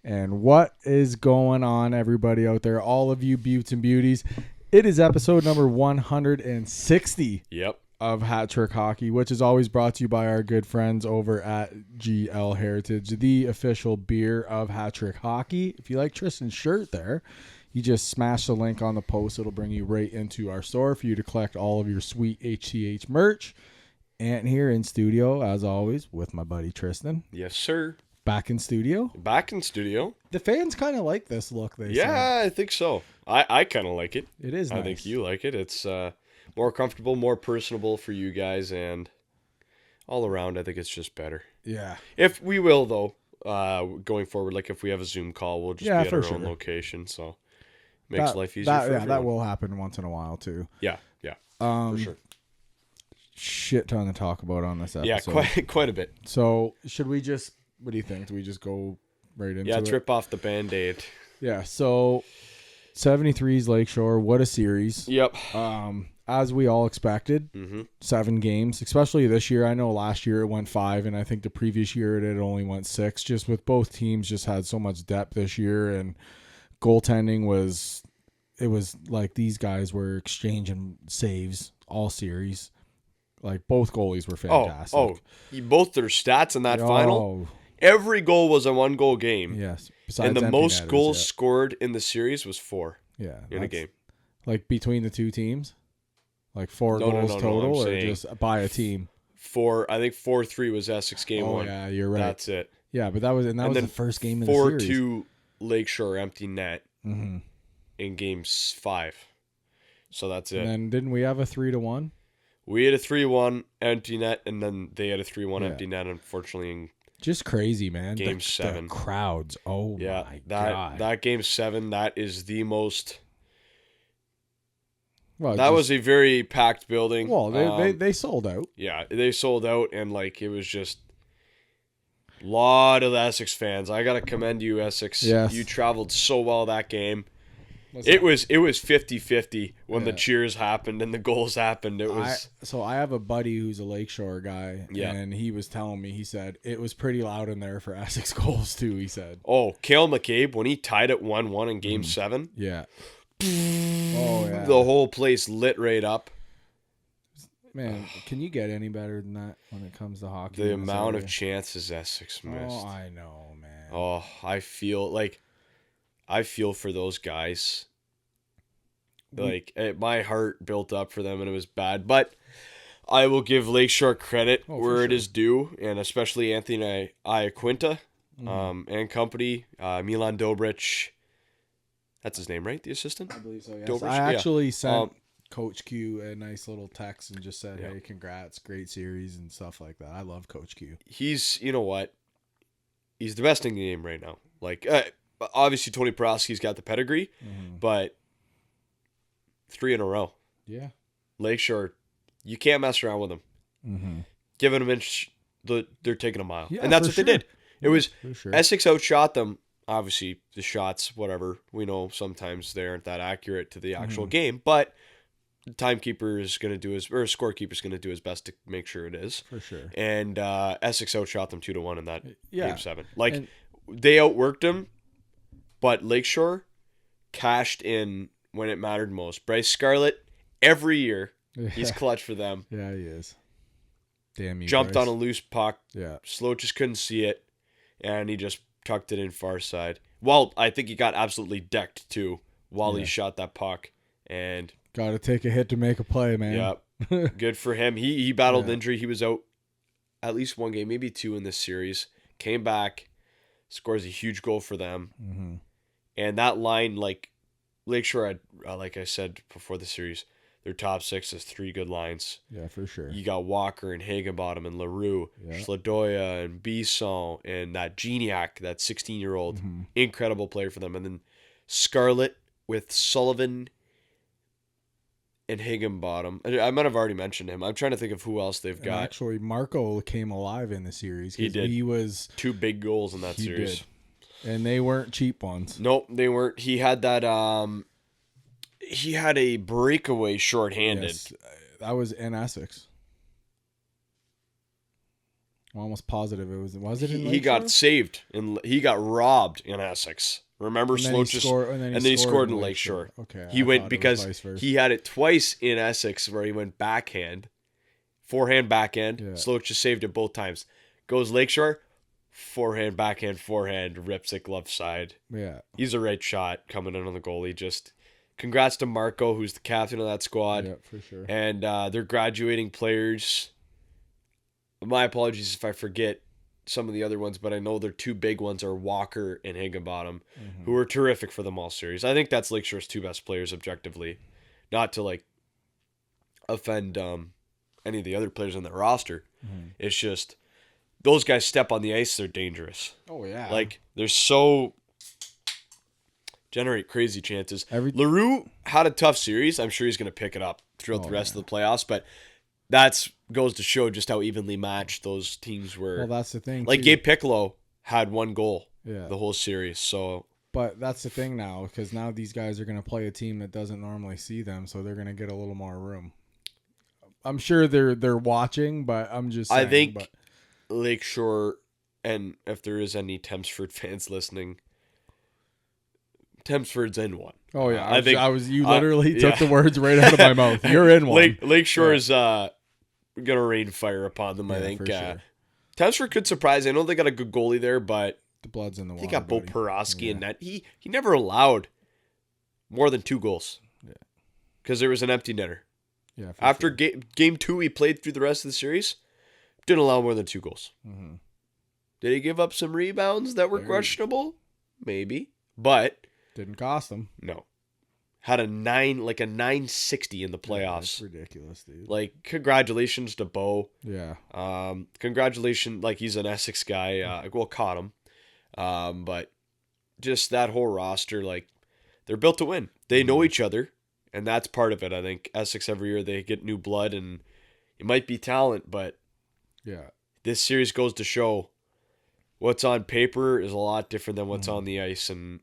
And what is going on, everybody out there, all of you beauts and beauties? It is episode number 160 of Hat Trick Hockey, which is always brought to you by our good friends over at GL Heritage, the official beer of Hat Trick Hockey. If you like Tristan's shirt there, you just smash the link on the post. It'll bring you right into our store for you to collect all of your sweet HTH merch. And here in studio, as always, with my buddy Tristan. Yes, sir. Back in studio. The fans kind of like this look, they say. Yeah, I think so. I kind of like it. It is nice. I think you like it. It's more comfortable, more personable for you guys, and all around, I think it's just better. Yeah. If we will, though, going forward, like if we have a Zoom call, we'll just be at our own location, so makes life easier for everyone. That will happen once in a while, too. Yeah, for sure. Shit ton to talk about on this episode. Yeah, quite a bit. So, should we just... What do you think? Do we just go right into it? Yeah, rip off the Band-Aid. Yeah, so 73's Lakeshore, what a series. Yep. As we all expected, 7 games, especially this year. I know last year it went 5, and I think the previous year it only went 6. Just with both teams just had so much depth this year, and goaltending was like these guys were exchanging saves all series. Like both goalies were fantastic. Both their stats in that final. Every goal was a 1-goal game. Yes. And the most goals scored in the series was 4 in a game. Like between the two teams? Like 4 goals total or just by a team? 4. I think 4-3 was Essex game 1. Yeah, you're right. That's it. Yeah, but that was the first game of the series. 4-2 Lakeshore empty net in game 5. So that's it. And then didn't we have a 3-1? We had a 3-1 empty net, and then they had a 3-1 empty net, unfortunately, in just crazy, man. Game 7. The crowds. Oh, my God. That Game 7, that is the most... Well, that was a very packed building. Well, they sold out. Yeah, they sold out, and like it was just a lot of Essex fans. I got to commend you, Essex. Yes. You traveled so well that game. It was 50-50 when the cheers happened and the goals happened. It was So I have a buddy who's a Lakeshore guy, and he was telling me, he said, it was pretty loud in there for Essex goals too, he said. Oh, Cale McCabe, when he tied it 1-1 in Game 7. Yeah. The whole place lit right up. Man, can you get any better than that when it comes to hockey? The amount of chances Essex missed. Oh, I know, man. Oh, I feel for those guys. Like, my heart built up for them, and it was bad. But I will give Lakeshore credit where it is due, and especially Anthony Iaquinta and company. Milan Dobrich. That's his name, right? The assistant? I believe so, yes. Dobrich? I actually sent Coach Q a nice little text and just said, hey, congrats, great series and stuff like that. I love Coach Q. He's, you know what? He's the best in the game right now. Like, obviously, Tony Porowski's got the pedigree, but 3 in a row. Yeah. Lakeshore, you can't mess around with them. Giving them inch, they're taking a mile. Yeah, and that's what they did. It was Essex outshot them. Obviously, the shots, whatever, we know sometimes they aren't that accurate to the actual game, but the timekeeper is going to do his, or scorekeeper is going to do his best to make sure it is. For sure. And Essex outshot them 2-1 in that Game 7. Like, they outworked them, but Lakeshore cashed in when it mattered most. Bryce Scarlett, every year, he's clutch for them. Yeah, he is. Damn you, Jumped Bryce. on a loose puck. Yeah. Slow just couldn't see it, and he just tucked it in far side. Well, I think he got absolutely decked, too, while he shot that puck. And got to take a hit to make a play, man. Yeah, good for him. He battled injury. He was out at least 1 game, maybe 2 in this series. Came back, scores a huge goal for them. And that line, like, Lakeshore had, like I said before the series, their top 6 is 3 good lines. Yeah, for sure. You got Walker and Hagenbottom and LaRue, Schladoya and Bisson, and that Geniac, that 16-year-old, incredible player for them. And then Scarlett with Sullivan and Hagenbottom. I might have already mentioned him. I'm trying to think of who else they've got. Actually, Marco came alive in the series. He did. He was 2 big goals in that series. Did. And they weren't cheap ones. Nope, they weren't. He had that he had a breakaway shorthanded. Yes, that was in Essex. I'm almost positive it was it in Lakeshore? He got saved and he got robbed in Essex. Remember, and then he scored in Lakeshore. Okay, he went because he had it twice in Essex where he went backhand, forehand, backhand. Yeah. Sloach just saved it both times. Goes Lakeshore, forehand, backhand, rips it left side. Yeah, he's a right shot coming in on the goalie. Just congrats to Marco, who's the captain of that squad. Yeah, for sure. And they're graduating players. My apologies if I forget some of the other ones, but I know their two big ones are Walker and Higginbottom, who were terrific for the Mall series. I think that's Lakeshore's two best players objectively, not to like offend any of the other players on the roster. It's just those guys step on the ice, they're dangerous. Oh yeah, like they're so generate crazy chances. LaRue had a tough series. I'm sure he's going to pick it up throughout the rest of the playoffs, but that's goes to show just how evenly matched those teams were. Well, that's the thing. Like, Gabe Piccolo had one goal the whole series. So, but that's the thing now, because now these guys are going to play a team that doesn't normally see them, so they're going to get a little more room. I'm sure they're watching, but I'm just saying, I think Lakeshore, and if there is any Thamesford fans listening, Thamesford's in one. Oh yeah, you literally took the words right out of my mouth. You're in one. Lakeshore is gonna rain fire upon them. I think. Sure. Thamesford could surprise. I know they got a good goalie there, but the blood's in the water. They got Bo Porosky in net. He never allowed more than 2 goals. Yeah, because there was an empty netter. Yeah. After game 2, he played through the rest of the series. Didn't allow more than 2 goals. Did he give up some rebounds that were questionable? Maybe, but didn't cost them. No. Had a 960 in the playoffs. Yeah, that's ridiculous, dude. Like, congratulations to Bo. Yeah. Congratulations, like, he's an Essex guy. Caught him. But just that whole roster, like, they're built to win. They know each other, and that's part of it. I think Essex every year they get new blood, and it might be talent, but this series goes to show what's on paper is a lot different than what's on the ice, and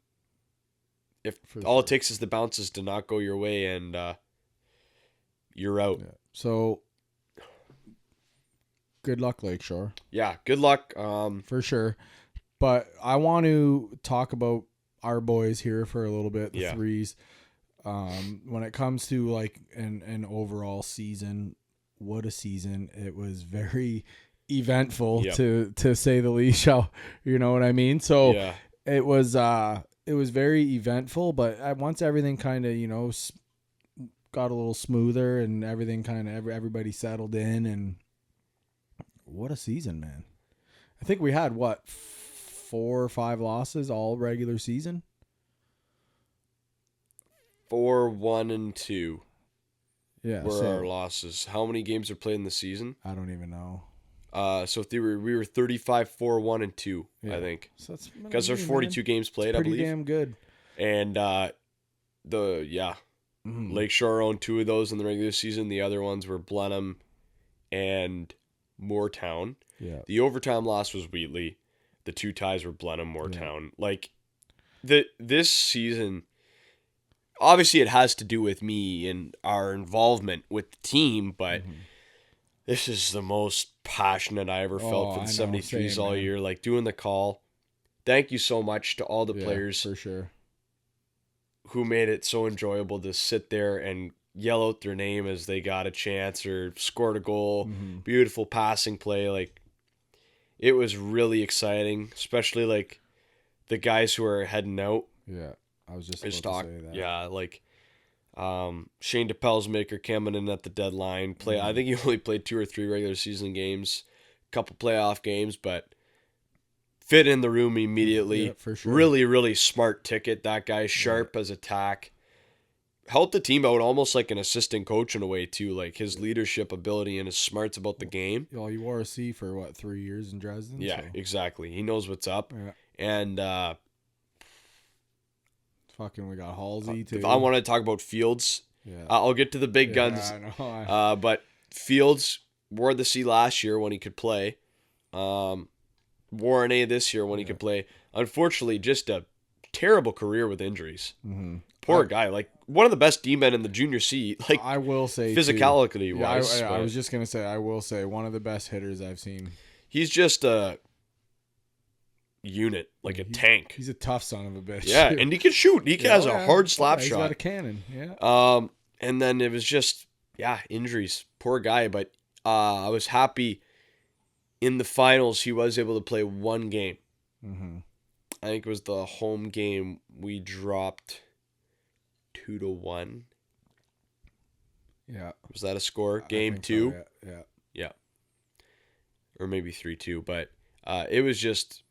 if all it takes is the bounces to not go your way, and you're out. Yeah. So, good luck, Lakeshore. Yeah, good luck. For sure. But I want to talk about our boys here for a little bit, the Threes. When it comes to like an overall season, what a season. It was very eventful to say the least. You know what I mean? So it was very eventful, but once everything kind of, got a little smoother and everything kind of everybody settled in, and what a season, man. I think we had 4 or 5 losses all regular season. 4, 1, and 2. Yeah, were our losses. How many games are played in the season? I don't even know. So we were 35, 4, 1, and 2, I think. So that's because there's 42 games played, I believe. Pretty damn good. And Lakeshore owned 2 of those in the regular season. The other ones were Blenheim and Moortown. Yeah. The overtime loss was Wheatley. The 2 ties were Blenheim, Moortown. Yeah. Like this season, obviously it has to do with me and our involvement with the team, but this is the most passionate I ever felt for the 73s all year. Like, doing the call. Thank you so much to all the players for sure who made it so enjoyable to sit there and yell out their name as they got a chance or scored a goal. Beautiful passing play. Like, it was really exciting, especially like the guys who are heading out. Yeah, I was just about to say that. Yeah, like Shane DePelsmaker coming in at the deadline. I think he only played 2 or 3 regular season games, a couple playoff games, but fit in the room immediately. Yeah, for sure. Really, really smart ticket. That guy, sharp as attack. Helped the team out almost like an assistant coach in a way too, like his leadership ability and his smarts about the game. Well, you wore a C for 3 years in Dresden? Yeah, exactly. He knows what's up. Yeah. And fucking we got Halsey too. If I want to talk about Fields, I'll get to the big guns. I know. But Fields wore the C last year when he could play. Wore an A this year when he could play. Unfortunately, just a terrible career with injuries. Poor guy. Like, one of the best D-men in the junior C. Like, I will say, physicality wise. I was just gonna say, I will say, one of the best hitters I've seen. he's just a unit, like a tank. He's a tough son of a bitch. Yeah, and he can shoot. He has a hard slap shot. He's got a cannon. Yeah. And then it was just injuries. Poor guy, but I was happy in the finals he was able to play one game. Mm-hmm. I think it was the home game we dropped 2-1. Yeah. Was that a score? Game 2? So, yeah. Or maybe 3-2, but it was just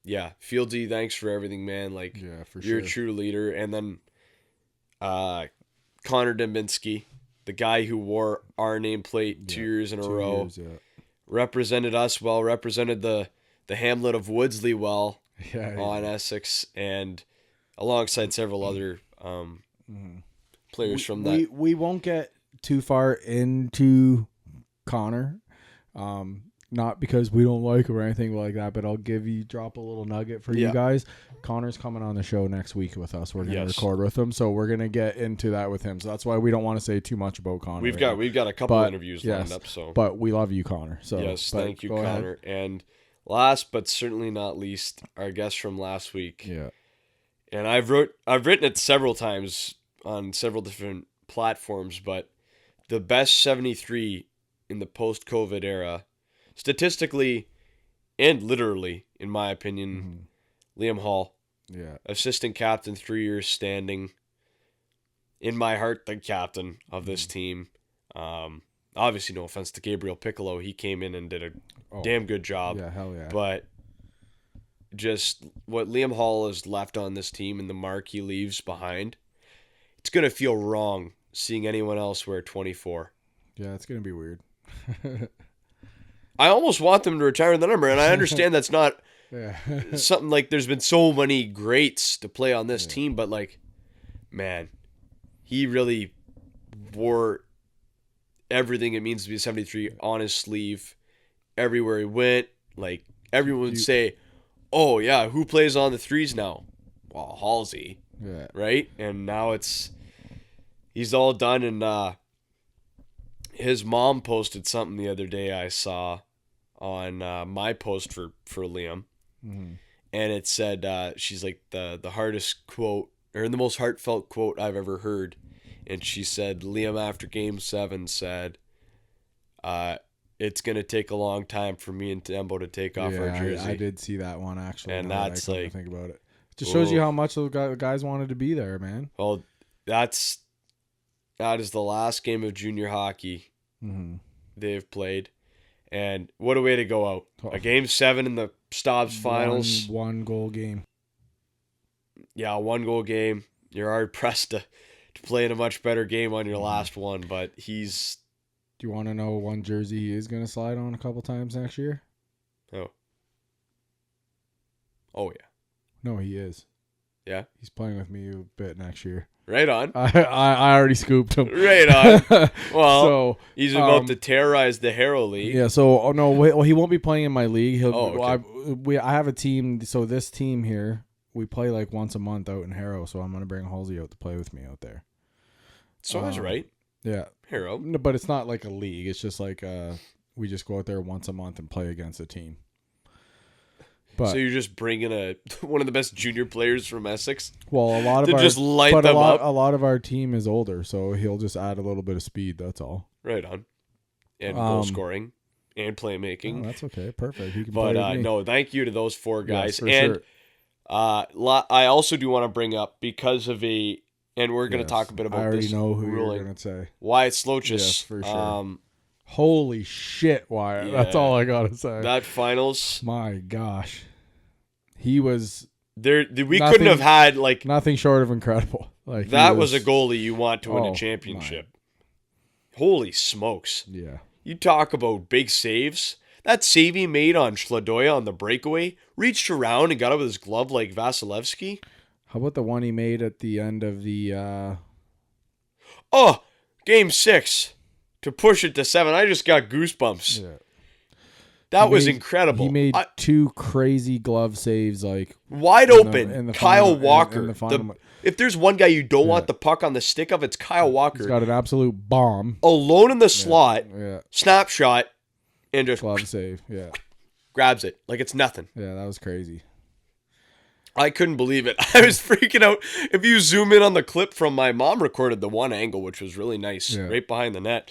Fieldsy, thanks for everything, man. Like, for you're sure. a true leader. And then Connor Dembinski, the guy who wore our nameplate 2 years in a row, represented us well, represented the hamlet of Woodsley well on Essex, and alongside several other players from that. We won't get too far into Connor, not because we don't like him or anything like that, but I'll drop a little nugget for you guys. Connor's coming on the show next week with us. We're going to record with him, so we're going to get into that with him. So that's why we don't want to say too much about Connor. We've got a couple interviews lined up. So, but we love you, Connor. So yes, thank you, Connor. And last but certainly not least, our guest from last week. Yeah, and I've written it several times on several different platforms, but the best 73 in the post-COVID era, statistically and literally, in my opinion, Liam Hall. Yeah. Assistant captain, 3 years standing. In my heart, the captain of this team. Obviously, no offense to Gabriel Piccolo. He came in and did a damn good job. Yeah, hell yeah. But just what Liam Hall has left on this team and the mark he leaves behind, it's going to feel wrong seeing anyone else wear 24. Yeah, it's going to be weird. I almost want them to retire the number, and I understand that's not something like there's been so many greats to play on this team, but like, man, he really wore everything it means to be a 73 on his sleeve everywhere he went. Like, everyone would say, oh yeah, who plays on the threes now? Well, Halsey. Yeah. Right? And now he's all done, and his mom posted something the other day I saw on my post for Liam. Mm-hmm. And it said, she's like the hardest quote, or the most heartfelt quote I've ever heard. And she said, Liam after Game 7 said, it's going to take a long time for me and Dembo to take off our jersey. I did see that one, actually. And that's like, think about it. It just shows you how much those guys wanted to be there, man. Well, that is the last game of junior hockey they've played. And what a way to go out. A Game 7 in the Stobbs finals. One goal game. Yeah, 1 goal game. You're hard pressed to play in a much better game on your last one, but he's... Do you want to know one jersey he is going to slide on a couple times next year? Oh, yeah. No, he is. Yeah? He's playing with me a bit next year. Right on. I already scooped him. Right on. Well, so, he's about to terrorize the Harrow League. Yeah, so, well, he won't be playing in my league. Okay. I have a team, so this team here, we play like once a month out in Harrow, so I'm going to bring Halsey out to play with me out there. So that's right. Yeah. Harrow. No, but it's not like a league. It's just like we just go out there once a month and play against a team. But, so you're just bringing one of the best junior players from Essex? Well, a lot of just light them up. A lot of our team is older, so he'll just add a little bit of speed. That's all. Right on. And goal scoring and playmaking. Oh, that's okay. Perfect. He can but play with me. No, thank you to those 4 guys. Yes, and sure. I also do want to bring up, because of and we're going to talk a bit about this. I already know who ruling, you're going to say. Wyatt Slochis. Yes, for sure. Holy shit, Wyatt. Yeah, that's all I got to say. That finals. My gosh. He was there. We couldn't have had like nothing short of incredible. Like that was a goalie you want to win a championship. Holy smokes! Yeah, you talk about big saves. That save he made on Schladoya on the breakaway, reached around and got up with his glove like Vasilevsky. How about the one he made at the end of the? Game 6 to push it to 7. I just got goosebumps. Yeah. That was incredible. He made 2 crazy glove saves, like wide open. In the Kyle final, Walker. In the final. If there's one guy you don't want the puck on the stick of, it's Kyle Walker. He's got an absolute bomb. Alone in the slot. Yeah. Snapshot. and just glove save. Yeah, grabs it like it's nothing. Yeah, that was crazy. I couldn't believe it. I was freaking out. If you zoom in on the clip from my mom recorded the one angle, which was really nice, right behind the net.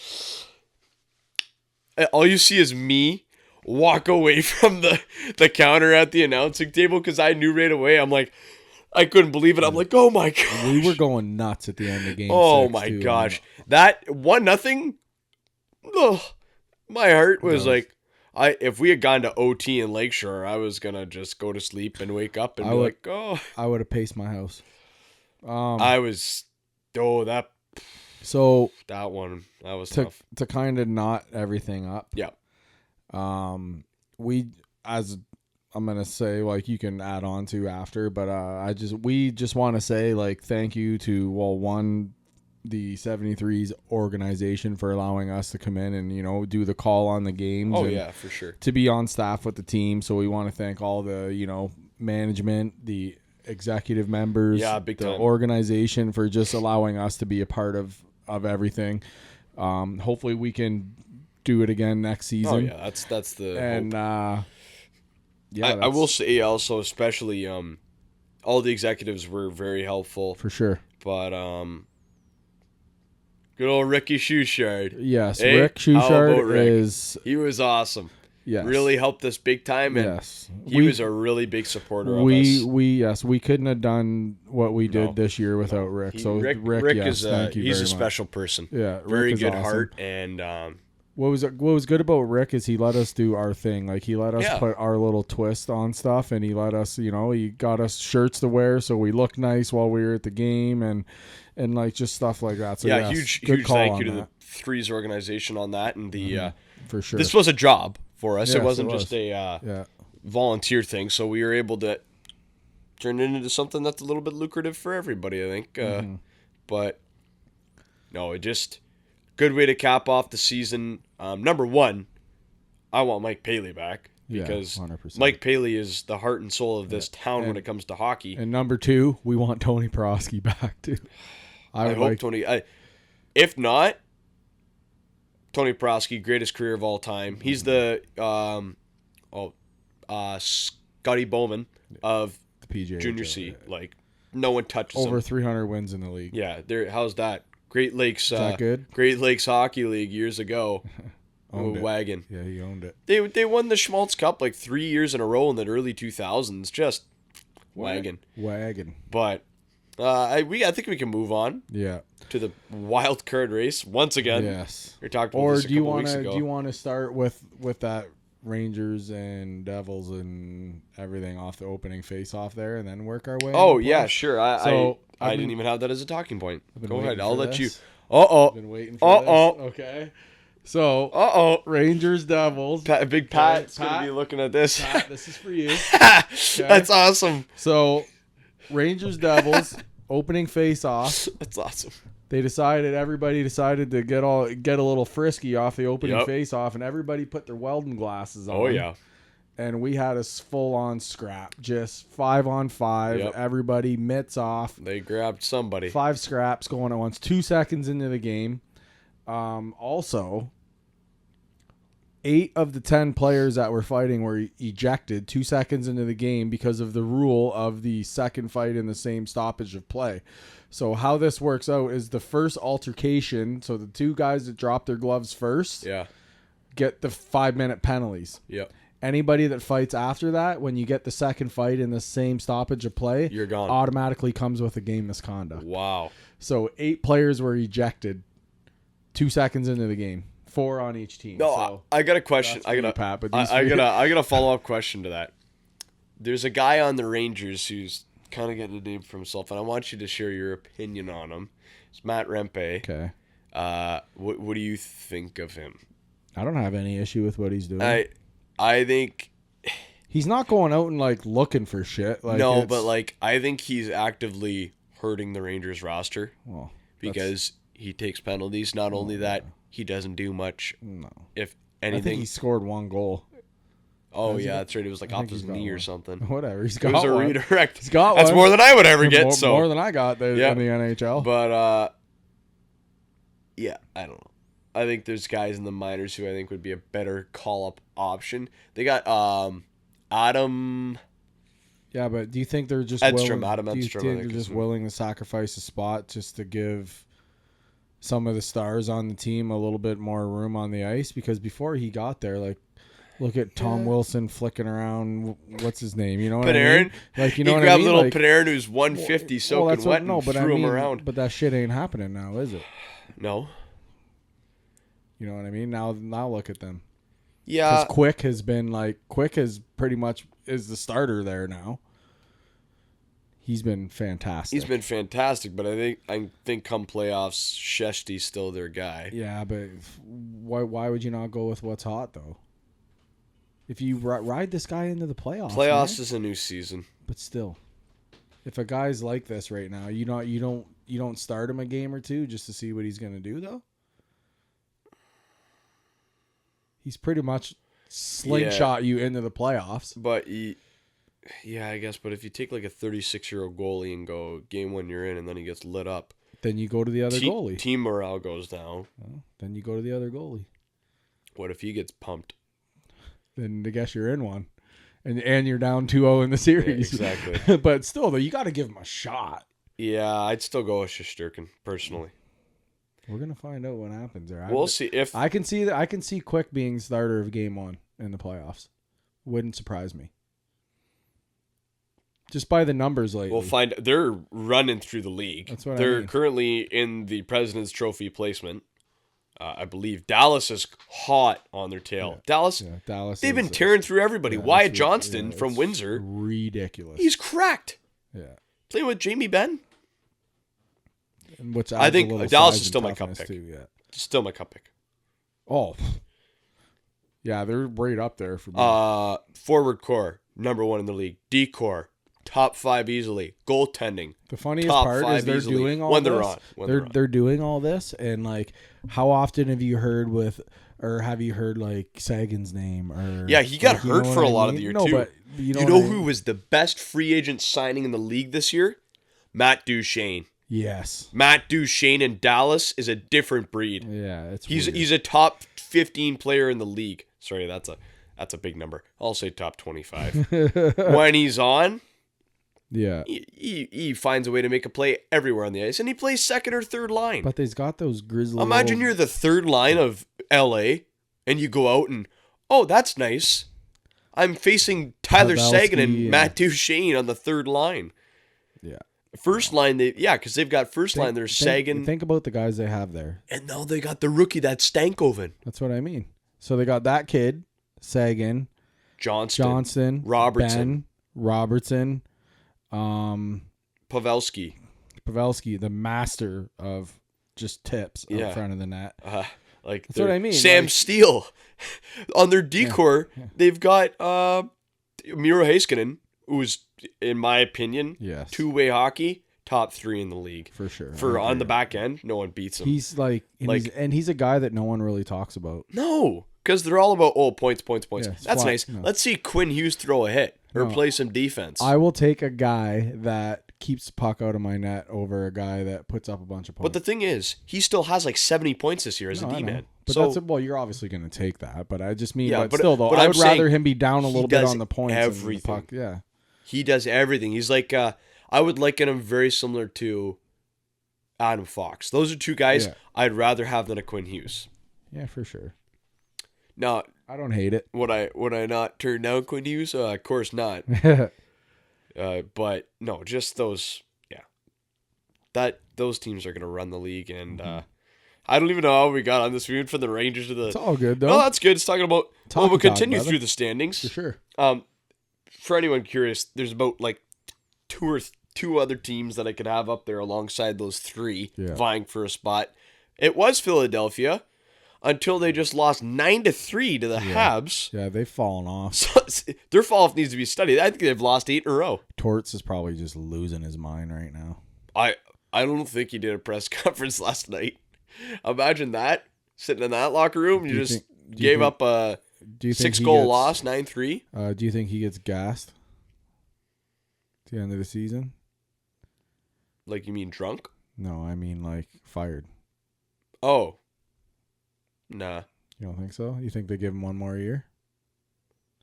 All you see is me walk away from the counter at the announcing table because I knew right away. I'm like, I couldn't believe it. I'm like, oh my gosh. We were going nuts at the end of game. Oh my gosh. That 1-0. Oh, my heart was like, if we had gone to OT in Lakeshore, I was gonna just go to sleep and wake up and be like, oh. I would have paced my house. I was, that. So that one, that was tough. To kind of knot everything up. Yeah. I'm gonna say, like, you can add on to after, but we just want to say, like, thank you to the 73's organization for allowing us to come in and do the call on the games. Oh yeah, for sure. To be on staff with the team, so we want to thank all the management, the executive members, big the time. organization for just allowing us to be a part of everything. Hopefully we can do it again next season. Oh yeah, that's the and hope. I will say also, especially all the executives were very helpful for sure. But good old Ricky Shouchard. Yes, hey, Rick Shouchard he was awesome. Yes. Really helped us big time, and yes. he was a really big supporter of us. We couldn't have done what we did this year without Rick. So Rick is he's a special person. Yeah, very good awesome. heart, and what was good about Rick is he let us do our thing. Like, he let us put our little twist on stuff, and he let us, he got us shirts to wear so we looked nice while we were at the game, and like just stuff like that. So yeah, huge thank you to the Threes organization on that, and the for sure. This was a job for us. Yes, it wasn't just a volunteer thing, so we were able to turn it into something that's a little bit lucrative for everybody, I think. But no, it just good way to cap off the season. Number one, I want Mike Paley back because 100%. Mike Paley is the heart and soul of this town when it comes to hockey. And number two, we want Tony Prosky back too. I hope Tony. If not, Tony Prosky, greatest career of all time. He's the Scotty Bowman of the PGA Junior C. Like, no one touches over him. 300 wins in the league. Yeah, how's that? Great Lakes. Is that good? Great Lakes Hockey League years ago. Wagon. Yeah, he owned it. They won the Schmaltz Cup like 3 years in a row in the early 2000s. Just wagon. But I think we can move on. Yeah. To the wild card race once again. Yes. We talked about this a couple weeks ago. Do you want to start with that Rangers and Devils and everything off the opening face-off there, and then work our way? Oh yeah, sure. I didn't even have that as a talking point. Go ahead. I'll let you. Been waiting for this. Okay. So, Rangers, Devils. Big Pat's going to be looking at this. Pat, this is for you. Okay. That's awesome. So, Rangers, Devils, opening face-off. That's awesome. Everybody decided to get a little frisky off the opening face-off, and everybody put their Weldon glasses on. Oh, yeah. And we had a full-on scrap. Just 5-on-5. Yep. Everybody mitts off. They grabbed somebody. 5 scraps going at once. 2 seconds into the game. Also, 8 of the 10 players that were fighting were ejected 2 seconds into the game because of the rule of the second fight in the same stoppage of play. So how this works out is the first altercation, so the 2 guys that drop their gloves first get the 5-minute penalties. Yep. Anybody that fights after that, when you get the second fight in the same stoppage of play, you're gone. Automatically comes with a game misconduct. Wow. So 8 players were ejected 2 seconds into the game. 4 on each team. No, so I got a question. I got a follow-up question to that. There's a guy on the Rangers who's kind of getting a name for himself, and I want you to share your opinion on him. It's Matt Rempe. Okay. What do you think of him? I don't have any issue with what he's doing. I think he's not going out and like looking for shit. Like, no, but like I think he's actively hurting the Rangers roster. Well, because he takes penalties. Not only that, he doesn't do much. No. If anything, I think he scored 1 goal. Oh yeah, that's right. It was like off his knee or something. Whatever. He's got it was a one. redirect. He's got That's one. more than I would ever get. More than I got in the NHL. But yeah, I don't know. I think there's guys in the minors who I think would be a better call-up option. They got Adam. Yeah, but do you think they're just Edstrom, willing? Adam Do you Edstrom, think they're just willing to sacrifice a spot just to give some of the stars on the team a little bit more room on the ice? Because before he got there, like, look at Tom Wilson flicking around. What's his name? You know what Panarin. I mean? Like, you know he what I grabbed mean? little Like, Panarin who's 150 soaking wet and threw him around. But that shit ain't happening now, is it? No. You know what I mean? Now look at them. Yeah. Because Quick has pretty much is the starter there now. He's been fantastic. But I think come playoffs, Sheshty's still their guy. Yeah, but why would you not go with what's hot though? If you ride this guy into the playoffs, playoffs is a new season. But still, if a guy's like this right now, you don't start him a game or two just to see what he's gonna do though. He's pretty much slingshot you into the playoffs. But I guess. But if you take like a 36-year-old goalie and go game 1 you're in, and then he gets lit up, then you go to the other goalie. Team morale goes down. Well, then you go to the other goalie. What if he gets pumped? Then I guess you're in one, and you're down 2-0 in the series. Yeah, exactly. But still, though, you got to give him a shot. Yeah, I'd still go with Shesterkin personally. We're gonna find out what happens there. We'll see if I can see that. I can see Quick being starter of game 1 in the playoffs. Wouldn't surprise me. Just by the numbers lately. We'll find. They're running through the league. That's what they're I mean. currently in the President's Trophy placement. I believe Dallas is hot on their tail. Yeah. Dallas. They've been tearing through everybody. Wyatt Johnston from Windsor. Ridiculous. He's cracked. Yeah. Playing with Jamie Benn. Which I think Dallas is still my cup pick. Too, yeah. Still my cup pick. Oh. Yeah, they're right up there for me. Forward core, number 1 in the league. D core, top 5 easily. Goaltending. The funniest part is they're easily. doing all when this. They're on. They're doing all this, and like, how often have you heard like Sagan's name? Or yeah, he got hurt for a lot of the year too. But you know who was the best free agent signing in the league this year? Matt Duchene. Yes. Matt Duchene in Dallas is a different breed. Yeah, he's a top 15 player in the league. Sorry, that's a big number. I'll say top 25. When he's on, yeah, he finds a way to make a play everywhere on the ice, and he plays second or third line. But they've got those grizzly. Imagine you're the third line of LA, and you go out and that's nice. I'm facing Tyler Seguin and Matt Duchene on the third line. Yeah. First line, because they've got first line. There's Sagan. Think about the guys they have there. And now they got the rookie, that Stankoven. That's what I mean. So they got that kid, Sagan, Johnston, Robertson, Pavelski, the master of just tips in front of the net. That's what I mean. Sam Steele. On their decor, they've got Miro Heiskanen, who's, in my opinion, two-way hockey, top 3 in the league. For sure. On the back end, no one beats him. He's he's a guy that no one really talks about. No, because they're all about, points. Yeah, that's nice. No. Let's see Quinn Hughes throw a hit or play some defense. I will take a guy that keeps the puck out of my net over a guy that puts up a bunch of points. But the thing is, he still has like 70 points this year as a D-man. But you're obviously going to take that. But I just mean, but still, though, I would rather him be down a little bit on the points. Everything. The puck. Yeah. He does everything. He's like, I would liken him very similar to Adam Fox. Those are two guys I'd rather have than a Quinn Hughes. Yeah, for sure. Now, I don't hate it. Would I not turn down Quinn Hughes? Of course not. But no, just those. Yeah, those teams are going to run the league, and I don't even know how we got on this. We went from the Rangers to the. It's all good though. No, that's good. It's talking about. We'll continue through the standings for sure. For anyone curious, there's about like two other teams that I could have up there alongside those 3 vying for a spot. It was Philadelphia until they just lost 9-3 to the Habs. Yeah, they've fallen off. So, their fall off needs to be studied. I think they've lost 8 in a row. Torts is probably just losing his mind right now. I don't think he did a press conference last night. Imagine that, sitting in that locker room. You just gave up a 6-goal loss, 9-3. Do you think he gets gassed at the end of the season? Like, you mean drunk? No, I mean like fired. Oh. Nah. You don't think so? You think they give him one more year?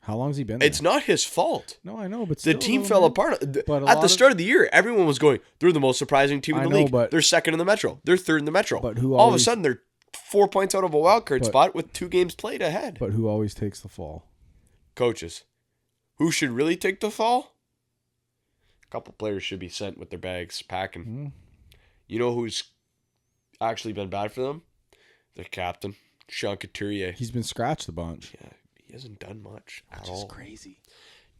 How long's he been there? It's not his fault. No, I know, but still, the team fell apart. But at the start of the year, everyone was going, they're the most surprising team in the league. But they're second in the Metro. They're third in the Metro. But all of a sudden, they're 4 points out of a wild card spot with 2 games played ahead. But who always takes the fall? Coaches. Who should really take the fall? A couple players should be sent with their bags packing. Mm-hmm. You know who's actually been bad for them? Their captain, Sean Couturier. He's been scratched a bunch. Yeah, he hasn't done much at all. Which is crazy.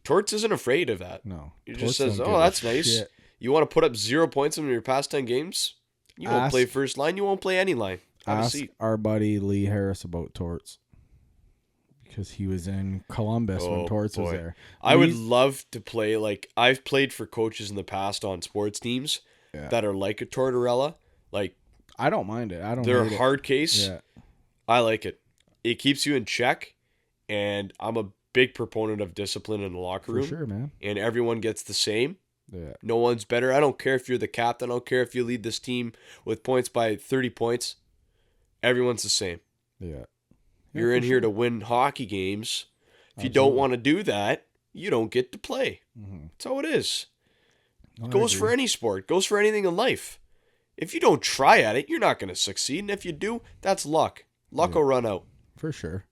Torts isn't afraid of that. No. He just says, oh, that's nice. Shit. You want to put up 0 points in your past 10 games? You won't play first line. You won't play any line. Ask our buddy Lee Harris about Torts. Because he was in Columbus when Torts was there. I would love to play, like, I've played for coaches in the past on sports teams that are like a Tortorella. Like, I don't mind it. They're a hard case. Yeah. I like it. It keeps you in check, and I'm a big proponent of discipline in the locker room. For sure, man. And everyone gets the same. Yeah. No one's better. I don't care if you're the captain. I don't care if you lead this team with points by 30 points. Everyone's the same. Yeah. You're in here to win hockey games. If you don't want to do that, you don't get to play. Mm-hmm. That's how it is. It goes for any sport. It goes for anything in life. If you don't try at it, you're not going to succeed. And if you do, that's luck. Luck will run out. For sure.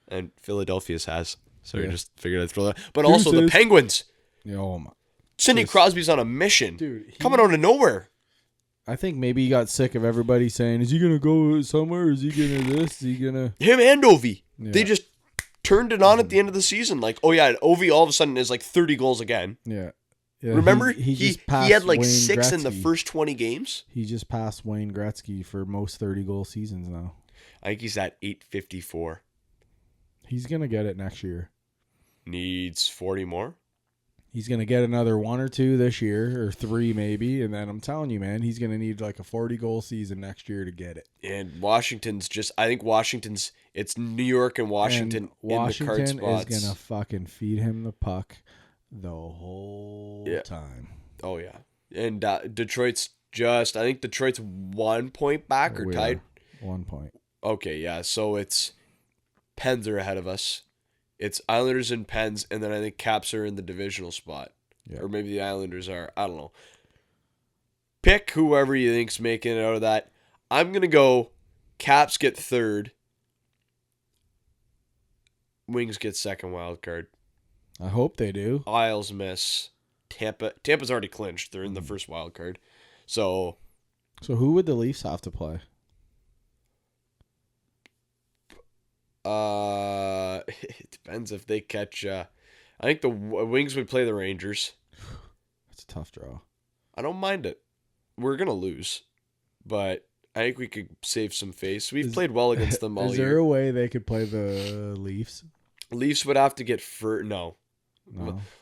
And Philadelphia's has. So you just figured I'd throw that. But also the Penguins. Oh my. Sidney Crosby's on a mission. Dude, coming out of nowhere. I think maybe he got sick of everybody saying, is he going to go somewhere? Is he going to this? Is he going to... Him and Ovi. Yeah. They just turned it on at the end of the season. Like, oh yeah, Ovi all of a sudden is like 30 goals again. Yeah. Remember? He had like Wayne 6 Gretzky. in the first 20 games. He just passed Wayne Gretzky for most 30-goal seasons now. I think he's at 854. He's going to get it next year. Needs 40 more? He's going to get another 1 or 2 this year, or 3 maybe, and then I'm telling you, man, he's going to need like a 40-goal season next year to get it. And I think Washington's, it's New York and Washington in the card spots. Washington is going to fucking feed him the puck the whole time. Oh, yeah. And Detroit's I think Detroit's 1 point back or tied. 1 point. Okay, yeah. So it's Pens are ahead of us. It's Islanders and Pens, and then I think Caps are in the divisional spot. Yeah. Or maybe the Islanders are. I don't know. Pick whoever you think's making it out of that. I'm going to go Caps get third. Wings get second wild card. I hope they do. Isles miss. Tampa's already clinched. They're in the first wild card. So who would the Leafs have to play? It depends if they catch. I think the Wings would play the Rangers. That's a tough draw. I don't mind it. We're gonna lose, but I think we could save some face. We've played well against them all year. Is there a way they could play the Leafs? Leafs would have to get No.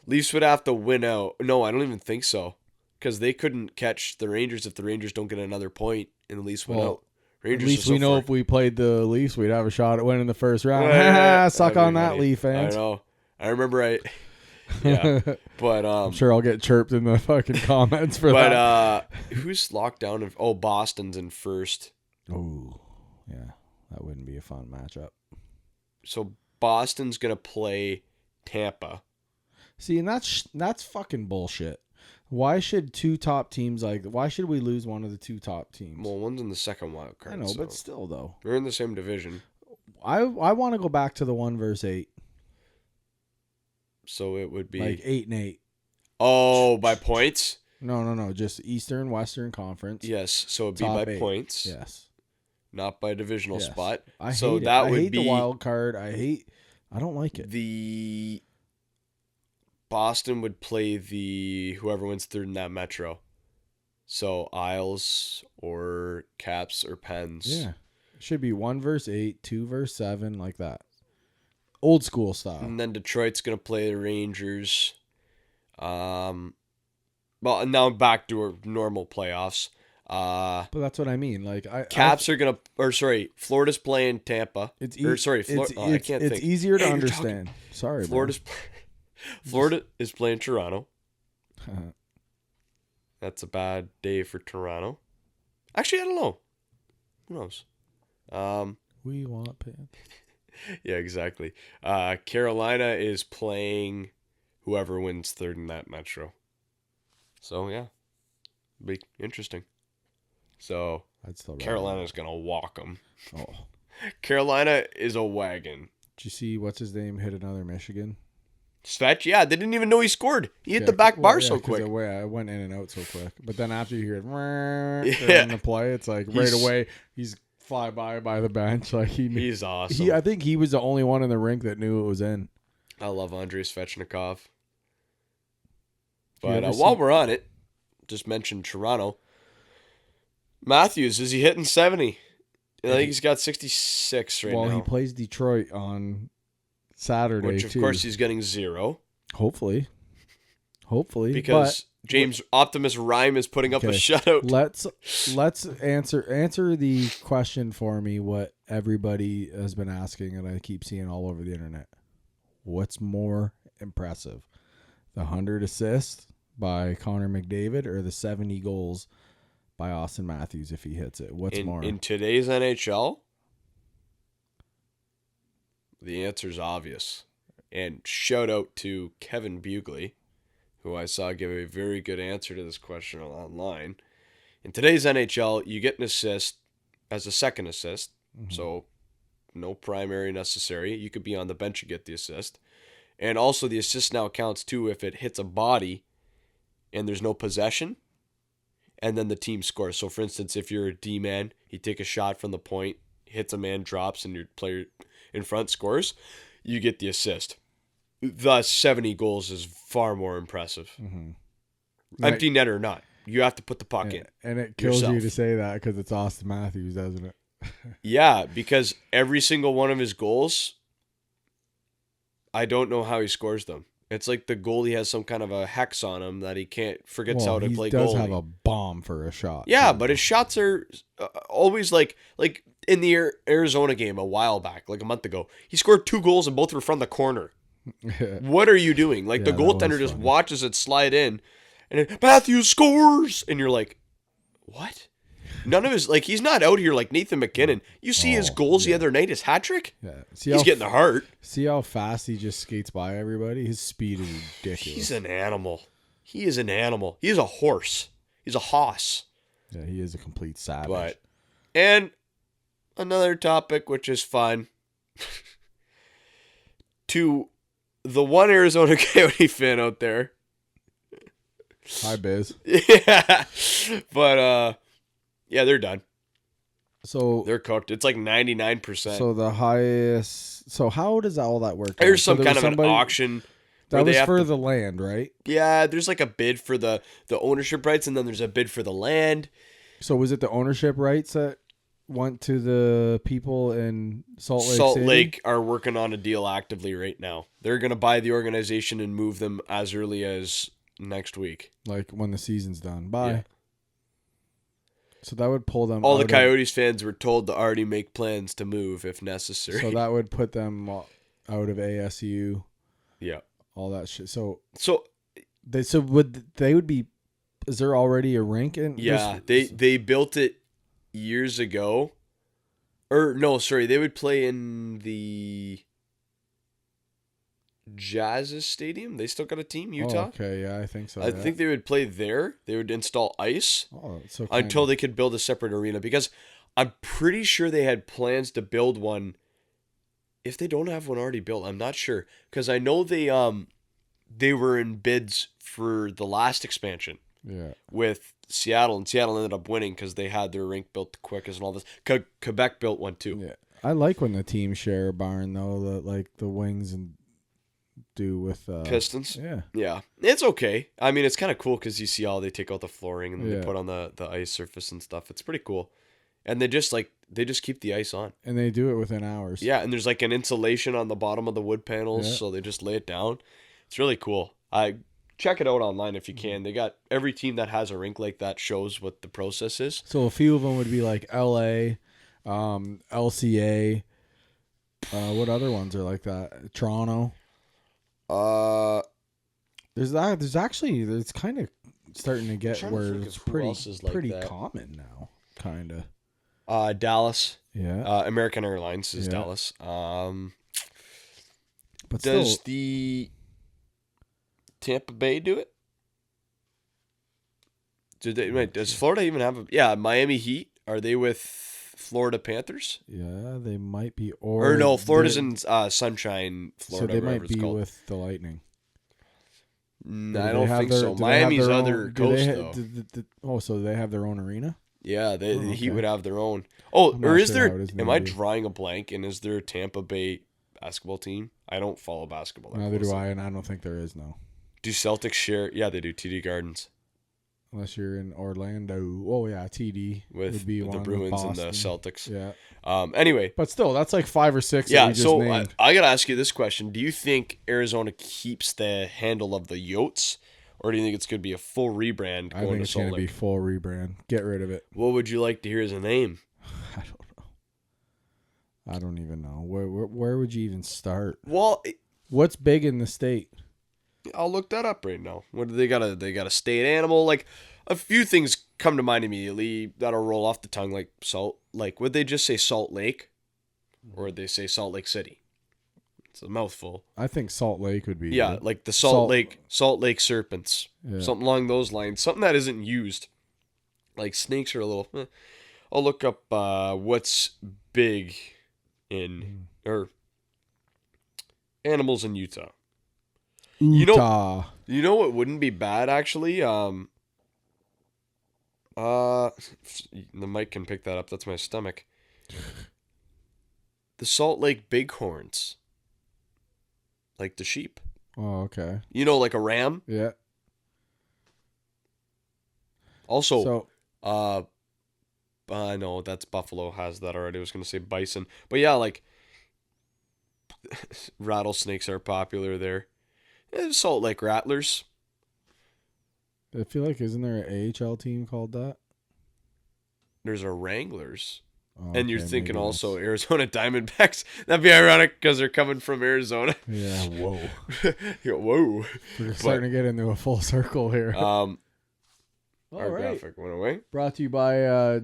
Leafs would have to win out. No, I don't even think so, because they couldn't catch the Rangers if the Rangers don't get another point and the Leafs win out. Rangers at least we know if we played the Leafs, we'd have a shot at winning the first round. Suck on that, Leaf fans. I know. I remember yeah. But I'm sure I'll get chirped in the fucking comments for that. But who's locked down? Boston's in first. Oh, yeah. That wouldn't be a fun matchup. So Boston's going to play Tampa. See, and that's fucking bullshit. Why should why should we lose one of the 2 top teams? Well, one's in the second wild card. I know, but still, though. We're in the same division. I want to go back to the 1 versus 8. So it would be... like 8 and 8. Oh, by points? No. Just Eastern, Western Conference. Yes, so it'd be by 8. points. Yes. Not by divisional spot. I hate the wild card. I don't like it. The... Boston would play whoever wins third in that Metro. So Isles or Caps or Pens. Yeah. It should be 1 versus 8, 2 versus 7, like that. Old school style. And then Detroit's going to play the Rangers. Well, now back to our normal playoffs. But that's what I mean. Like Caps are going to... Florida's playing Tampa. I can't think. It's easier to understand. Sorry, Florida is playing Toronto. That's a bad day for Toronto. Actually, I don't know. Who knows? We want Panthers. Yeah, exactly. Carolina is playing whoever wins third in that metro. So, yeah. Be interesting. So, Carolina's going to walk them. Oh. Carolina is a wagon. Did you see what's his name hit another Michigan? Svetch, yeah, they didn't even know he scored. He hit the back bar so quick. I went in and out so quick. But then after you hear it in the play, it's like right away he's fly by the bench. Like he's awesome. I think he was the only one in the rink that knew it was in. I love Andrei Svechnikov. But while we're on it, just mentioned Toronto. Matthews, is he hitting 70? I think he's got 66 right now. Well, he plays Detroit on Saturday, which, of course, he's getting 0. Hopefully. Because James Optimus Rhyme is putting up a shutout. Let's answer the question for me, what everybody has been asking, and I keep seeing all over the internet. What's more impressive? The 100 assists by Connor McDavid or the 70 goals by Austin Matthews if he hits it? What's more? In today's NHL, the answer's obvious. And shout out to Kevin Bugley, who I saw give a very good answer to this question online. In today's NHL, you get an assist as a second assist, so no primary necessary. You could be on the bench and get the assist. And also the assist now counts too if it hits a body and there's no possession, and then the team scores. So for instance, if you're a D-man, you take a shot from the point, hits a man, drops, and your player in front scores, you get the assist. Thus, 70 goals is far more impressive. Empty net or not, you have to put the puck in. And it kills you to say that because it's Austin Matthews, doesn't it? Yeah, because every single one of his goals, I don't know how he scores them. It's like the goalie has some kind of a hex on him that he forgets how to play goalie. He does have a bomb for a shot. Yeah, but his shots are always like in the Arizona game a while back, like a month ago. He scored 2 goals and both were from the corner. What are you doing? Like the goaltender just watches it slide in, and then Matthews scores, and you're like, what? None of his, like, he's not out here like Nathan McKinnon. You see his goals the other night, his hat trick? Yeah. He's getting the heart. See how fast he just skates by everybody? His speed is ridiculous. He's an animal. He is an animal. He is a horse. He's a hoss. Yeah, he is a complete savage. And another topic, which is fun, to the one Arizona Coyote fan out there. Hi, Biz. Yeah. But, yeah, they're done. So they're cooked. It's like 99%. So the highest. So how does all that work? There's some kind of an auction. That was for the land, right? Yeah, there's like a bid for the ownership rights, and then there's a bid for the land. So was it the ownership rights that went to the people in Salt Lake Salt City? Lake are working on a deal actively right now. They're going to buy the organization and move them as early as next week. Like when the season's done. Bye. Yeah. So that would pull them. All the Coyotes fans were told to already make plans to move if necessary. So that would put them out of ASU. Yeah. All that shit. So would they be? Is there already a rink in? Yeah, they built it years ago. Or no, sorry, they would play in the Jazz's stadium. They still got a team, Utah. Oh, okay, yeah, I think so. I think they would play there. They would install ice until they could build a separate arena, because I'm pretty sure they had plans to build one. If they don't have one already built, I'm not sure, because I know they were in bids for the last expansion. Yeah. With Seattle, and Seattle ended up winning because they had their rink built the quickest and all this. Quebec built one too. Yeah, I like when the teams share a barn though, like the Wings and do with Pistons. Yeah, it's okay. I mean, it's kind of cool because you see how they take out the flooring and they put on the ice surface and stuff. It's pretty cool, and they just keep the ice on, and they do it within hours. Yeah, and there's like an insulation on the bottom of the wood panels, so they just lay it down. It's really cool. Check it out online if you can. They got every team that has a rink like that shows what the process is. So a few of them would be like LA, LCA. What other ones are like that? Toronto. There's kind of starting to get where it's pretty common now, kind of. Dallas. Yeah. American Airlines is Dallas. But does still, the Tampa Bay do it? Does Florida even have Miami Heat? Are they with Florida Panthers? yeah, they might be. Or no, Florida's in Sunshine, Florida. So they might be called. with the Lightning. I don't think so. Miami's other coast, though. So they have their own arena? Yeah, the Heat would have their own. Oh, or is there... Am I maybe. drawing a blank? And is there a Tampa Bay basketball team? I don't follow basketball that Neither do closely. I, and I don't think there is, no. Do Celtics share... Yeah, they do. TD Gardens. Unless you're in Orlando. Oh, yeah, TD. With would be the one Bruins and Boston. the Celtics. Yeah. Anyway. But still, that's like 5 or 6 Yeah, that you just so named. I got to ask you this question. Do you think Arizona keeps the handle of the Yotes? Or do you think it's going to be a full rebrand? I think it's going to be full rebrand. Get rid of it. What would you like to hear as a name? I don't know. I don't even know. Where would you even start? Well, what's big in the state? I'll look that up right now. What do they got? They got a state animal. Like a few things come to mind immediately that'll roll off the tongue. Like Salt. Like would they just say Salt Lake, or would they say Salt Lake City? It's a mouthful. I think Salt Lake would be. Yeah, like the Salt Lake Serpents. Yeah. Something along those lines. Something that isn't used. Like snakes are a little. I'll look up what's big in or animals in Utah. Utah. You know what wouldn't be bad actually? The mic can pick that up. That's my stomach. The Salt Lake Bighorns. Like the sheep. Oh, okay. You know, like a ram? Yeah. Also, no, that's Buffalo has that already. I was going to say bison. But yeah, like rattlesnakes are popular there. Salt Lake Rattlers. I feel like, isn't there an AHL team called that? There's a Wranglers. Oh, and you're thinking also Arizona Diamondbacks. That'd be ironic because they're coming from Arizona. Yeah, whoa. Whoa. We're starting to get into a full circle here. Our graphic went away. Brought to you by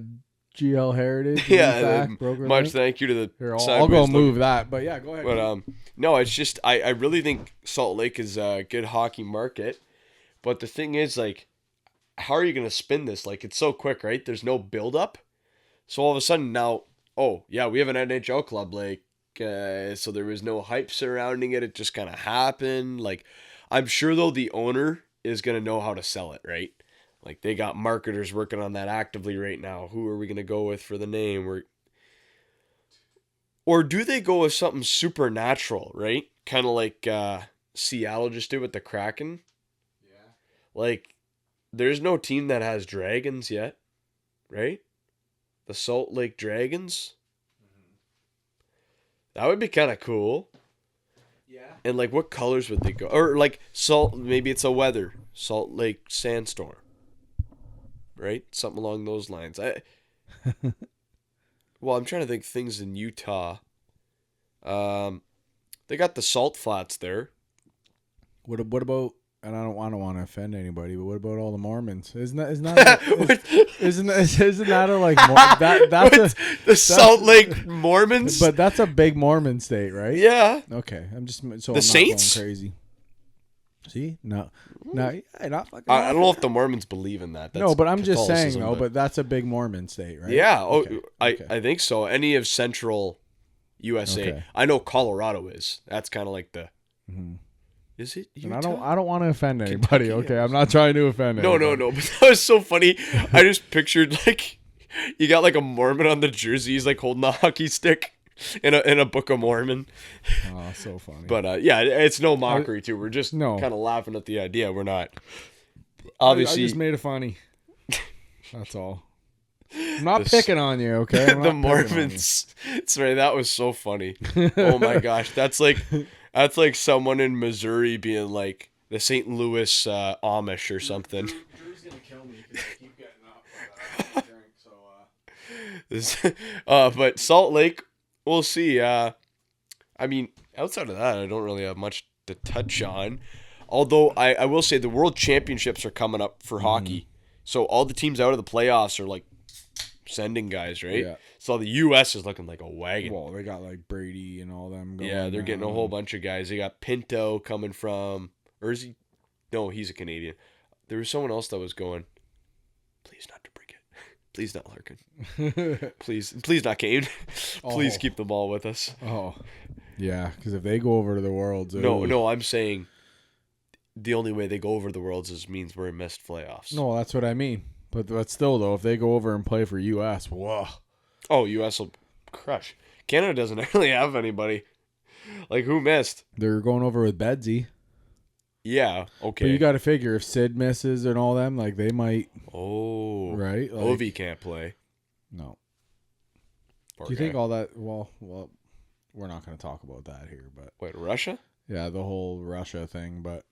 GL Heritage. Yeah, much thank you to the Here, I'll go move that. But yeah, go ahead. But no, it's just I really think Salt Lake is a good hockey market. But the thing is, like, how are you going to spin this? Like, it's so quick, right? There's no build-up. So all of a sudden now, oh, yeah, we have an NHL club. Like, so there was no hype surrounding it. It just kind of happened. Like, I'm sure, though, the owner is going to know how to sell it, right? Like, they got marketers working on that actively right now. Who are we going to go with for the name? Or do they go with something supernatural, right? Kind of like Seattle just did with the Kraken. Yeah. Like, there's no team that has dragons yet, right? The Salt Lake Dragons. Mm-hmm. That would be kind of cool. Yeah. And, like, what colors would they go? Or, like, maybe it's a weather. Salt Lake Sandstorm. Right? Something along those lines. Well, I'm trying to think things in Utah. They got the Salt Flats there. What about? And I don't want to offend anybody, but what about all the Mormons? Isn't that a like that's the Salt Lake Mormons? But that's a big Mormon state, right? Yeah. Okay, I'm not Saints going crazy. See, no, not fucking. I don't know if the Mormons believe in that. No, but I'm just saying though. But that's a big Mormon state, right? Yeah. Oh, okay. I think so. Any of Central USA. Okay. I know Colorado is. That's kind of like the. Mm-hmm. Is it Utah? And I don't want to offend anybody. Kentucky, okay, I'm not trying to offend anybody. No. But that was so funny. I just pictured like you got like a Mormon on the jersey. He's like holding a hockey stick in a Book of Mormon. Oh, so funny. But yeah, it's no mockery too. We're just kind of laughing at the idea. We're not. Obviously, I just made it funny. That's all. I'm not picking on you, okay? The Mormons. That's right. That was so funny. Oh my gosh, that's like someone in Missouri being like the St. Louis Amish or something. Drew's gonna kill me because I keep getting up drink. So. But Salt Lake, we'll see. I mean, outside of that, I don't really have much to touch on. Although I will say the World Championships are coming up for hockey, so all the teams out of the playoffs are like sending guys, right? Yeah. So the U.S. is looking like a wagon. Well, they got like Brady and all them going. Yeah, they're getting a whole bunch of guys. They got Pinto coming from, or is he? No, he's a Canadian. There was someone else that was going. Please not to break it. Please not Larkin. please not Kane. Please keep the ball with us. Oh, yeah, because if they go over to the Worlds, no, I'm saying the only way they go over the Worlds means we're in missed playoffs. No, that's what I mean. But still, though, if they go over and play for U.S., whoa. Oh, U.S. will crush. Canada doesn't really have anybody. Like, who missed? They're going over with Bedsy. Yeah, okay. But you got to figure if Sid misses and all them, like, they might. Oh. Right? Like, Ovi can't play. No. Poor Do you guy. think all that. Well, we're not going to talk about that here, but. Wait, Russia? Yeah, the whole Russia thing, but.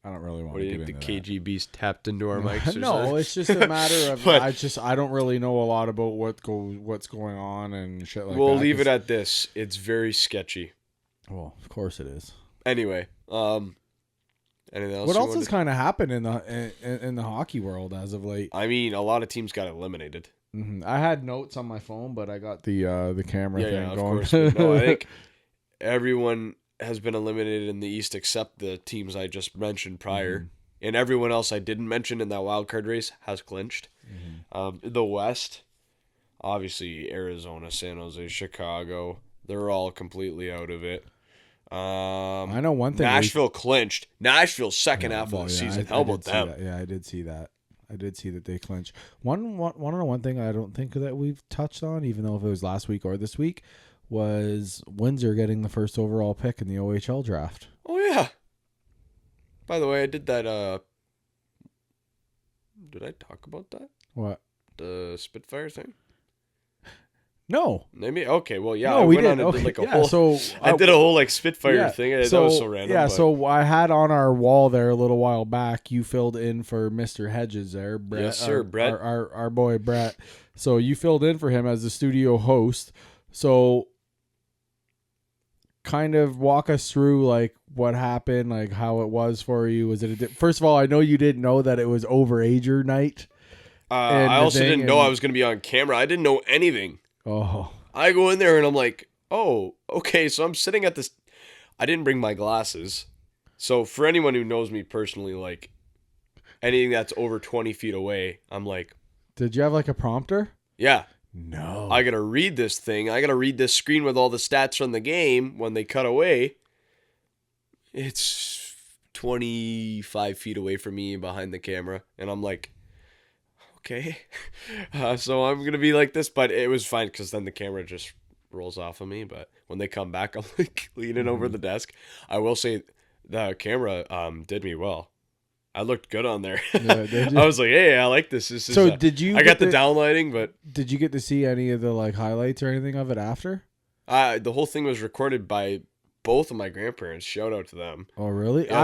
I don't really want What to do you get think into the KGB's tapped into our mics? Or no, something? it's just a matter of But- I don't really know a lot about what's going on and shit like that. We'll leave it at this. It's very sketchy. Well, of course it is. Anyway, anything else? What you else wanted has kind of happened in the hockey world as of late? I mean, a lot of teams got eliminated. I had notes on my phone, but I got the camera thing Of going. course. But no, I think everyone has been eliminated in the East except the teams I just mentioned prior. And everyone else I didn't mention in that wild card race has clinched. The West, obviously Arizona, San Jose, Chicago, they're all completely out of it. I know one thing. Nashville clinched. Nashville's second half of the season. How about them? Yeah, I did see that. I did see that they clinched. One thing I don't think that we've touched on, even though if it was last week or this week, was Windsor getting the first overall pick in the OHL draft. Oh, yeah. By the way, I did that. Did I talk about that? What? The Spitfire thing? No. Maybe. Okay. Well, yeah. No, I we went did. on and did like a yeah, whole. so I did a whole like Spitfire thing. That was so random. Yeah. But. So I had on our wall there a little while back. You filled in for Mr. Hedges there, Brett. Yes, sir, Brett. Our boy Brett. So you filled in for him as the studio host. So kind of walk us through like what happened, like how it was for you. Was it first of all, I know you didn't know that it was overager night. I also didn't know I was going to be on camera. I didn't know anything. Oh. I go in there and I'm like, oh, okay. So I'm sitting at this. I didn't bring my glasses. So for anyone who knows me personally, like anything that's over 20 feet away, I'm like, Did you have like a prompter? yeah. No. I got to read this thing. I got to read this screen with all the stats from the game when they cut away. It's 25 feet away from me behind the camera. And I'm like, okay. So I'm going to be like this. But it was fine because then the camera just rolls off of me. But when they come back, I'm like leaning over the desk. I will say the camera did me well. I looked good on there. Yeah, I was like, hey, I like this. This so is, did you? I got the downlighting, but Did you get to see any of the like highlights or anything of it after? the whole thing was recorded by both of my grandparents. Shout out to them. Oh, really? Yeah,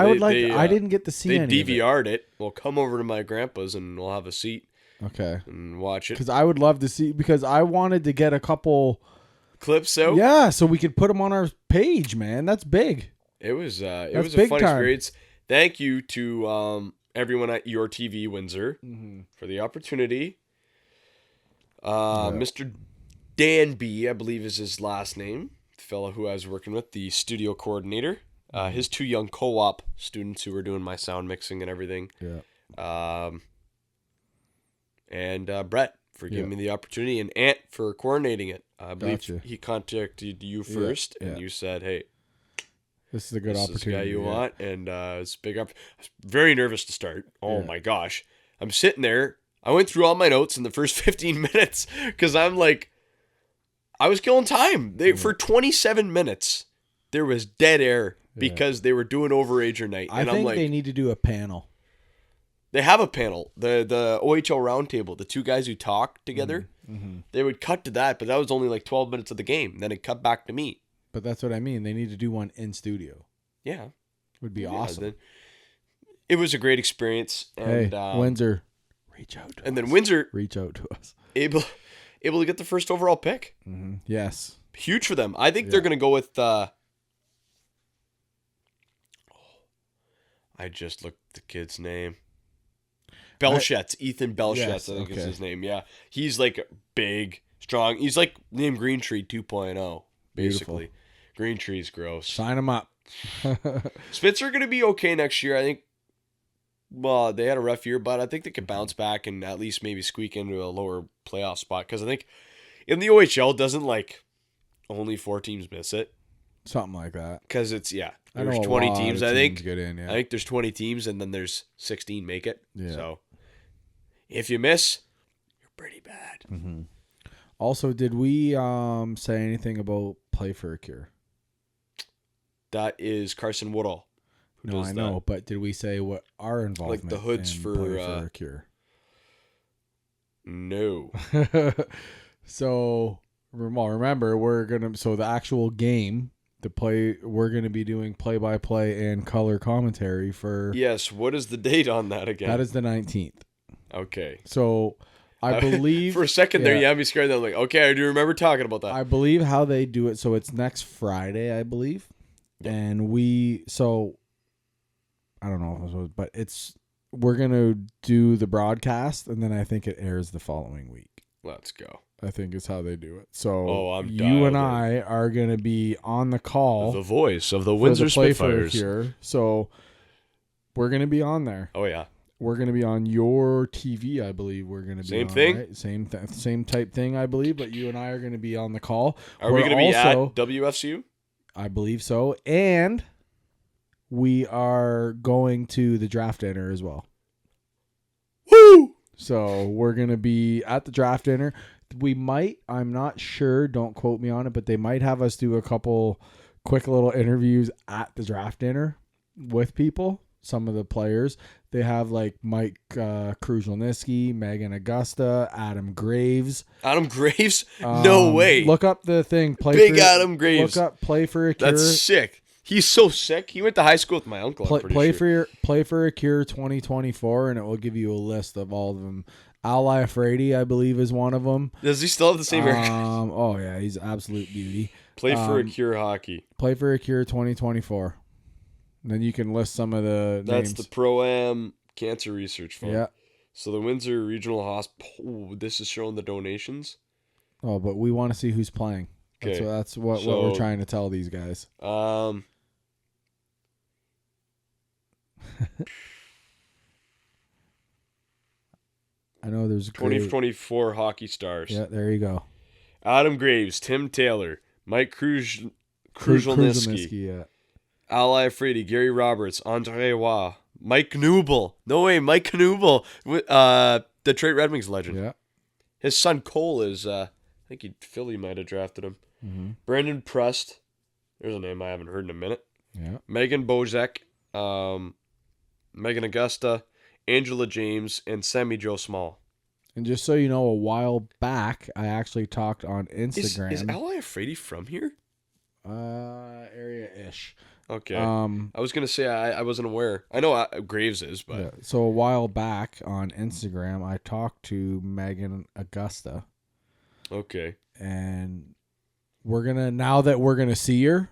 I didn't get to see They any. DVR'd it. We'll come over to my grandpa's and we'll have a seat Okay. and watch it. Because I would love to see, because I wanted to get a couple. Clips out. Yeah, so we could put them on our page, man. That's big. It was a big fun time. experience. Thank you to everyone at Your TV Windsor for the opportunity. Mr. Dan B, I believe is his last name, the fellow who I was working with, the studio coordinator. His two young co-op students who were doing my sound mixing and everything. Yeah. And Brett for giving me the opportunity, and Ant for coordinating it. I believe Gotcha. he contacted you first, and yeah. you said, hey, This is a good this is the opportunity. guy you yeah. want, and it's big up. I was very nervous to start. Oh Yeah. my gosh. I'm sitting there. I went through all my notes in the first 15 minutes because I'm like, I was killing time. For 27 minutes, there was dead air because they were doing Overager night. I And think I'm like, they need to do a panel. they have a panel, the OHL roundtable, the two guys who talk together. They would cut to that, but that was only like 12 minutes of the game. Then it cut back to me. But that's what I mean. They need to do one in studio. Yeah. Would be Yeah, awesome. then- it was a great experience. And, Hey, Windsor, reach out to us. and then Windsor Reach out to us. able to get the first overall pick. Yes. Huge for them. I think they're going to go with I just looked at the kid's name. Belchetz. Ethan Belchetz, I think is his name. Yeah. He's like big. Strong. He's like Liam Greentree 2.0, basically. Beautiful. Greentree's gross. Sign him up. Spitzer are going to be okay next year. I think, well, they had a rough year, but I think they could bounce back and at least maybe squeak into a lower playoff spot. Because I think in the OHL, doesn't like only 4 teams miss it. Something like that. Because it's, I there's know 20 teams, I think. Get in, I think there's 20 teams, and then there's 16 make it. Yeah. So if you miss, you're pretty bad. Mm-hmm. Also, did we say anything about Play for a Cure? That is Carson Woodall. No, I know, but did we say what our involvement like the hoods in for Play for a Cure? No. So, remember, the actual game, we're gonna be doing play-by-play and color commentary for. Yes. What is the date on that again? That is the 19th. Okay. So, I believe for a second there, you had me scared. I'm like, okay, I do remember talking about that. I believe how they do it. So it's next Friday, I believe, and I don't know, but we're gonna do the broadcast, and then I think it airs the following week. Let's go. I think is how they do it. So I'm you and I are gonna be on the call. The voice of the Windsor Spitfires. Here. So we're gonna be on there. Oh yeah. We're gonna be on your TV, I believe. We're gonna be same on, thing, right? Same type thing, I believe. But you and I are gonna be on the call. Are we gonna be at WFCU? I believe so, and we are going to the draft dinner as well. Woo! So we're going to be at the draft dinner. We might, I'm not sure, don't quote me on it, but they might have us do a couple quick little interviews at the draft dinner with people, some of the players. They have like Mike Kruzhelnicki, Megan Augusta, Adam Graves. Adam Graves? No way. Look up the thing. Adam Graves. Look up Play for a Cure. That's sick. He's so sick. He went to high school with my uncle. Play for a Cure 2024, and it will give you a list of all of them. Ally Frady, I believe, is one of them. Does he still have the same haircut? Oh yeah, he's absolute beauty. Play for a Cure hockey. Play for a Cure 2024. And then you can list some of the names. That's the Pro-Am Cancer Research Fund. Yeah. So the Windsor Regional Hospital. This is showing the donations. Oh, but we want to see who's playing. Okay. That's what we're trying to tell these guys. I know there's 2024 hockey stars. Yeah, there you go. Adam Graves, Tim Taylor, Mike Kruzhelnicki, yeah. Ally Frady, Gary Roberts, Andre Waugh, Mike Knubel. No way, Mike Knubel, Detroit Red Wings legend. Yeah. His son Cole is, I think Philly might have drafted him. Mm-hmm. Brandon Prust. There's a name I haven't heard in a minute. Yeah. Megan Bozek, Megan Augusta, Angela James, and Sammy Joe Small. And just so you know, a while back, I actually talked on Instagram. Is Ally Frady from here? Area-ish. Okay. I was going to say I wasn't aware. I know Graves is, but... Yeah. So a while back on Instagram, I talked to Megan Augusta. Okay. And now that we're going to see her,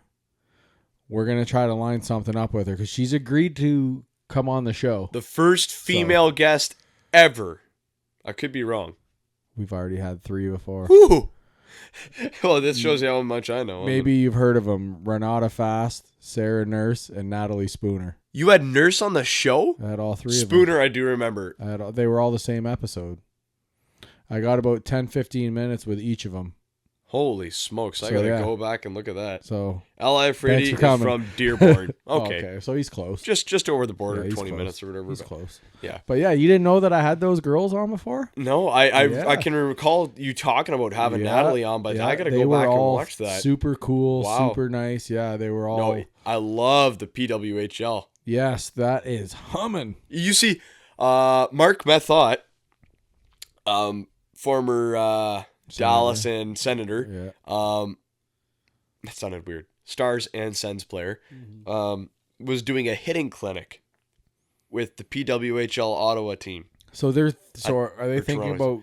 we're going to try to line something up with her because she's agreed to come on the show. The first female guest ever. I could be wrong. We've already had 3 before. Woo! Well, this shows you how much I know. Maybe you've heard of them. Renata Fast, Sarah Nurse, and Natalie Spooner. You had Nurse on the show? I had all 3 of them. Spooner, I do remember. They were all the same episode. I got about 10, 15 minutes with each of them. Holy smokes. I got to go back and look at that. So, Ally Frady is from Dearborn. Okay. Okay, so he's close. Just over the border, yeah, 20 minutes or whatever. He's close. Yeah. But yeah, you didn't know that I had those girls on before? No, I can recall you talking about having Natalie on, but I got to go back and watch that. Super cool, super nice. Yeah, they were all... No, I love the PWHL. Yes, that is humming. You see, Mark Methot, former... Dallas and Senator. Yeah. That sounded weird. Stars and Sens player. Was doing a hitting clinic with the PWHL Ottawa team. So are they thinking about?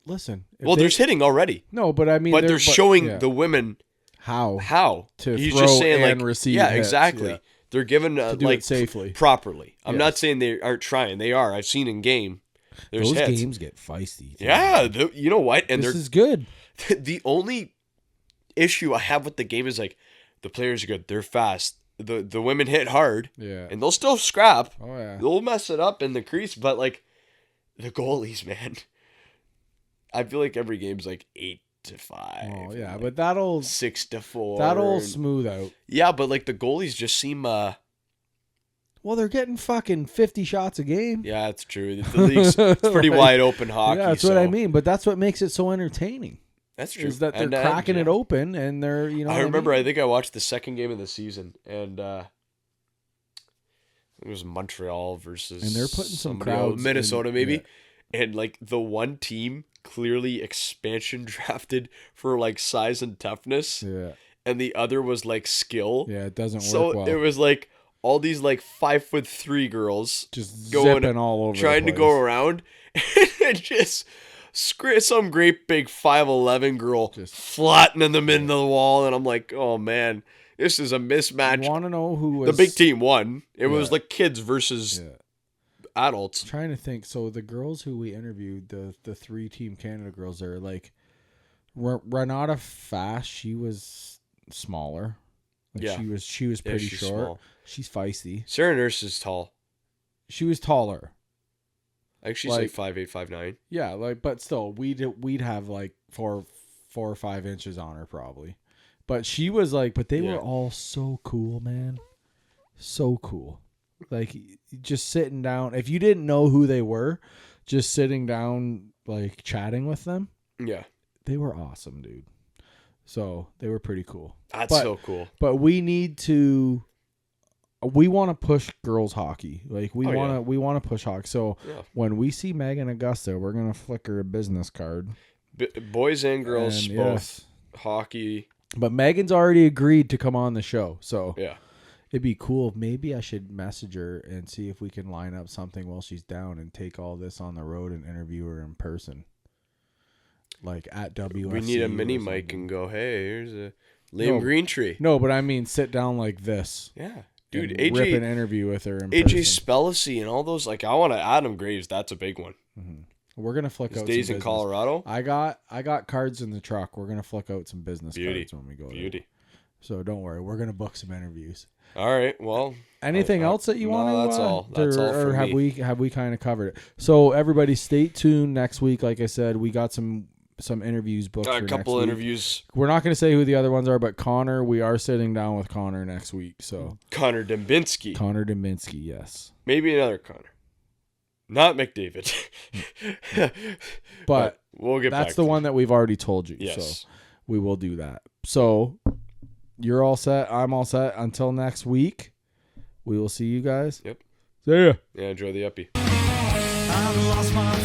Listen. There's hitting already. No, but I mean, they're showing the women how to He's throw just saying and like receive. Yeah, hits. exactly. Yeah. They're given to do it safely, properly. I'm not saying they aren't trying. They are. I've seen in game. Those hits. games get feisty. Yeah, you know what? And this is good. The only issue I have with the game is like the players are good. They're fast. The women hit hard. Yeah. And they'll still scrap. Oh yeah. They'll mess it up in the crease, but like the goalies, man. I feel like every game's like 8-5. Oh yeah, like but that'll 6-4. That'll smooth out. Yeah, but like the goalies just seem Well, they're getting fucking 50 shots a game. yeah, that's true. The league's it's pretty wide open hockey. Yeah, that's what I mean. But that's what makes it so entertaining. That's true. Is that they're cracking it open and they're, you know. I remember. I think I watched the second game of the season, and it was Montreal versus. And they're putting some crowds Minnesota, maybe, yeah. And like the one team clearly expansion drafted for like size and toughness, Yeah. and the other was like skill. Yeah, it doesn't work So well. it was like all these like 5'3" girls just zipping all over, trying to go around, and just. Some great big 5'11" girl just flattening in the middle of the wall, and I'm like, oh man, this is a mismatch. You want to know who was the big team won? It was like kids versus adults. I'm trying to think. So the girls who we interviewed, the 3-team Canada girls, are like Renata Fast. She was smaller. Like she was pretty short. Small. She's feisty. Sarah Nurse is tall. She was taller. I think she's like 5'8", 5'9". Yeah, like, but still, we'd have like 4 or 5 inches on her probably. But she was like, but they were all so cool, man, so cool. Like just sitting down. If you didn't know who they were, just sitting down, like chatting with them. Yeah, they were awesome, dude. So they were pretty cool. That's so cool. But we need to. We want to push girls hockey. Like we want to push hockey. So when we see Megan Augusta, we're gonna flick her a business card. Boys and girls both hockey. But Megan's already agreed to come on the show. So yeah, it'd be cool. Maybe I should message her and see if we can line up something while she's down and take all this on the road and interview her in person. Like at WFC. We need a mini mic and go, hey, here's a Liam Greentree. No, but I mean sit down like this. Yeah. Dude, AJ, rip an interview with her in AJ person. Spellacy and all those. Like, I want to Adam Graves. That's a big one. Mm-hmm. We're gonna flick out days some in Colorado. I got cards in the truck. We're gonna flick out some business cards when we go there. So don't worry. We're gonna book some interviews. All right. Well, anything else that you want to? That's all. That's all for me. Have we kind of covered it? So everybody, stay tuned next week. Like I said, we got some interviews booked. A couple interviews. We're not going to say who the other ones are, but Connor, we are sitting down with Connor next week. So Connor Dembinski. Yes. Maybe another Connor. Not McDavid. but we'll get back to that's the one that we've already told you. Yes. So we will do that. So you're all set. I'm all set. Until next week, we will see you guys. Yep. See ya. Yeah, enjoy the uppie. I lost my